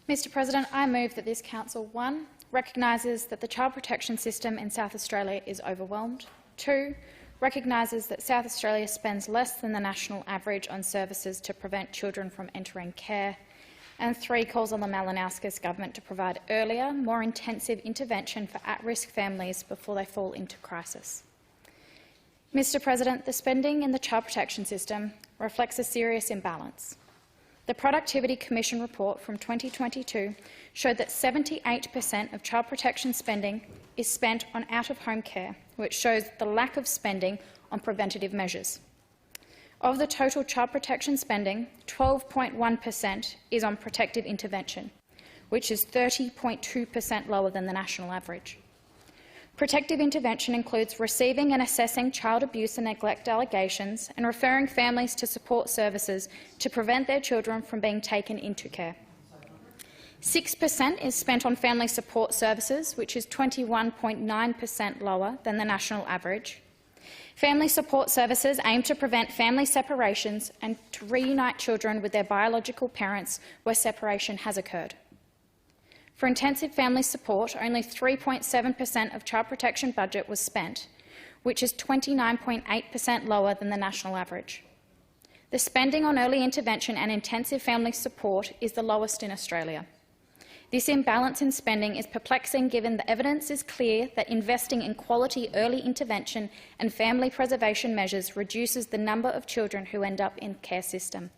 Mr President, I move that this Council 1 recognises that the child protection system in South Australia is overwhelmed, 2 recognises that South Australia spends less than the national average on services to prevent children from entering care, and 3 calls on the Malinauskas government to provide earlier, more intensive intervention for at-risk families before they fall into crisis. Mr President, the spending in the child protection system reflects a serious imbalance. The Productivity Commission report from 2022 showed that 78% of child protection spending is spent on out-of-home care, which shows the lack of spending on preventative measures. Of the total child protection spending, 12.1% is on protective intervention, which is 30.2% lower than the national average. Protective intervention includes receiving and assessing child abuse and neglect allegations and referring families to support services to prevent their children from being taken into care. 6% is spent on family support services, which is 21.9% lower than the national average. Family support services aim to prevent family separations and to reunite children with their biological parents where separation has occurred. For intensive family support, only 3.7% of child protection budget was spent, which is 29.8% lower than the national average. The spending on early intervention and intensive family support is the lowest in Australia. This imbalance in spending is perplexing given the evidence is clear that investing in quality early intervention and family preservation measures reduces the number of children who end up in the care system.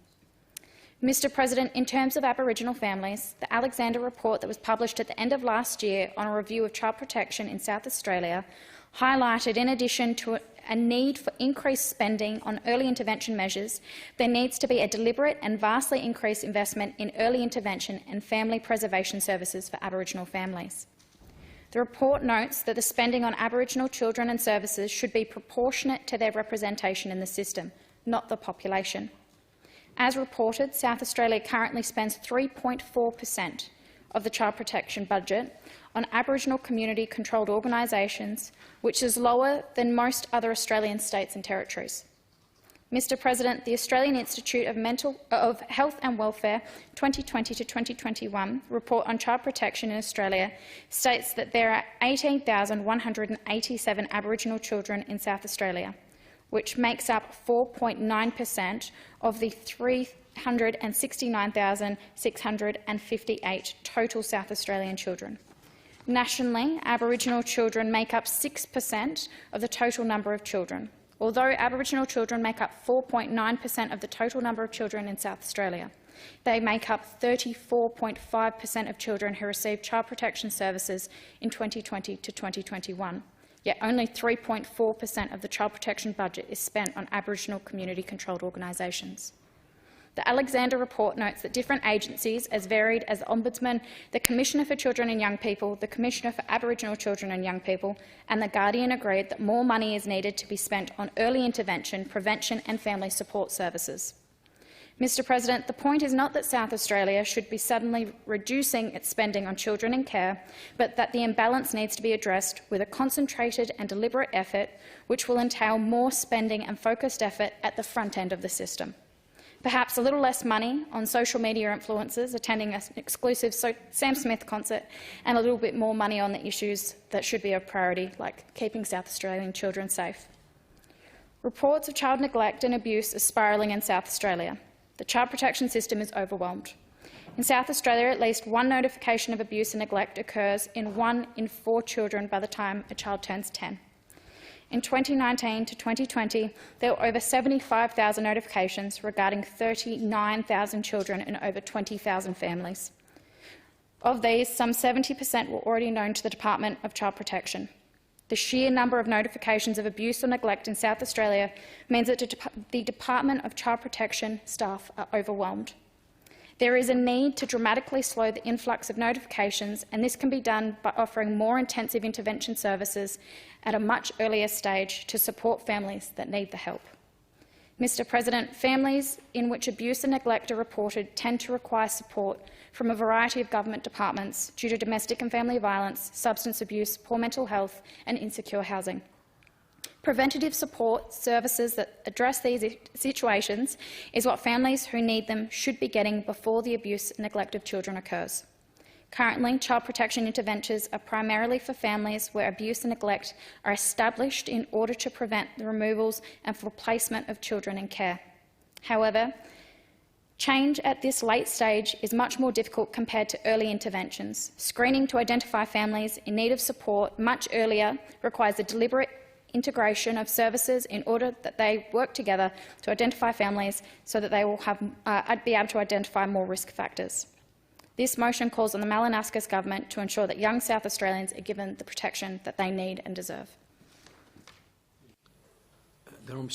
Mr President, in terms of Aboriginal families, the Alexander report that was published at the end of last year on a review of child protection in South Australia highlighted, in addition to a need for increased spending on early intervention measures, there needs to be a deliberate and vastly increased investment in early intervention and family preservation services for Aboriginal families. The report notes that the spending on Aboriginal children and services should be proportionate to their representation in the system, not the population. As reported, South Australia currently spends 3.4% of the child protection budget on Aboriginal community-controlled organisations, which is lower than most other Australian states and territories. Mr President, the Australian Institute of Health and Welfare 2020 to 2021 report on child protection in Australia states that there are 18,187 Aboriginal children in South Australia, which makes up 4.9% of the 369,658 total South Australian children. Nationally, Aboriginal children make up 6% of the total number of children, although Aboriginal children make up 4.9% of the total number of children in South Australia. They make up 34.5% of children who receive child protection services in 2020 to 2021. Yet only 3.4% of the child protection budget is spent on Aboriginal community-controlled organisations. The Alexander report notes that different agencies, as varied as the Ombudsman, the Commissioner for Children and Young People, the Commissioner for Aboriginal Children and Young People and the Guardian agreed that more money is needed to be spent on early intervention, prevention and family support services. Mr President, the point is not that South Australia should be suddenly reducing its spending on children in care, but that the imbalance needs to be addressed with a concentrated and deliberate effort, which will entail more spending and focused effort at the front end of the system. Perhaps a little less money on social media influencers attending an exclusive Sam Smith concert, and a little bit more money on the issues that should be a priority, like keeping South Australian children safe. Reports of child neglect and abuse are spiralling in South Australia. The child protection system is overwhelmed. In South Australia, at least one notification of abuse and neglect occurs in 1 in 4 children by the time a child turns 10. In 2019 to 2020, there were over 75,000 notifications regarding 39,000 children and over 20,000 families. Of these, some 70% were already known to the Department of Child Protection. The sheer number of notifications of abuse or neglect in South Australia means that the Department of Child Protection staff are overwhelmed. There is a need to dramatically slow the influx of notifications, and this can be done by offering more intensive intervention services at a much earlier stage to support families that need the help. Mr President, families in which abuse and neglect are reported tend to require support from a variety of government departments due to domestic and family violence, substance abuse, poor mental health and insecure housing. Preventative support services that address these situations is what families who need them should be getting before the abuse and neglect of children occurs. Currently, child protection interventions are primarily for families where abuse and neglect are established in order to prevent the removals and for placement of children in care. However, change at this late stage is much more difficult compared to early interventions. Screening to identify families in need of support much earlier requires a deliberate integration of services in order that they work together to identify families so that they will be able to identify more risk factors. This motion calls on the Malinaskis government to ensure that young South Australians are given the protection that they need and deserve. The Honourable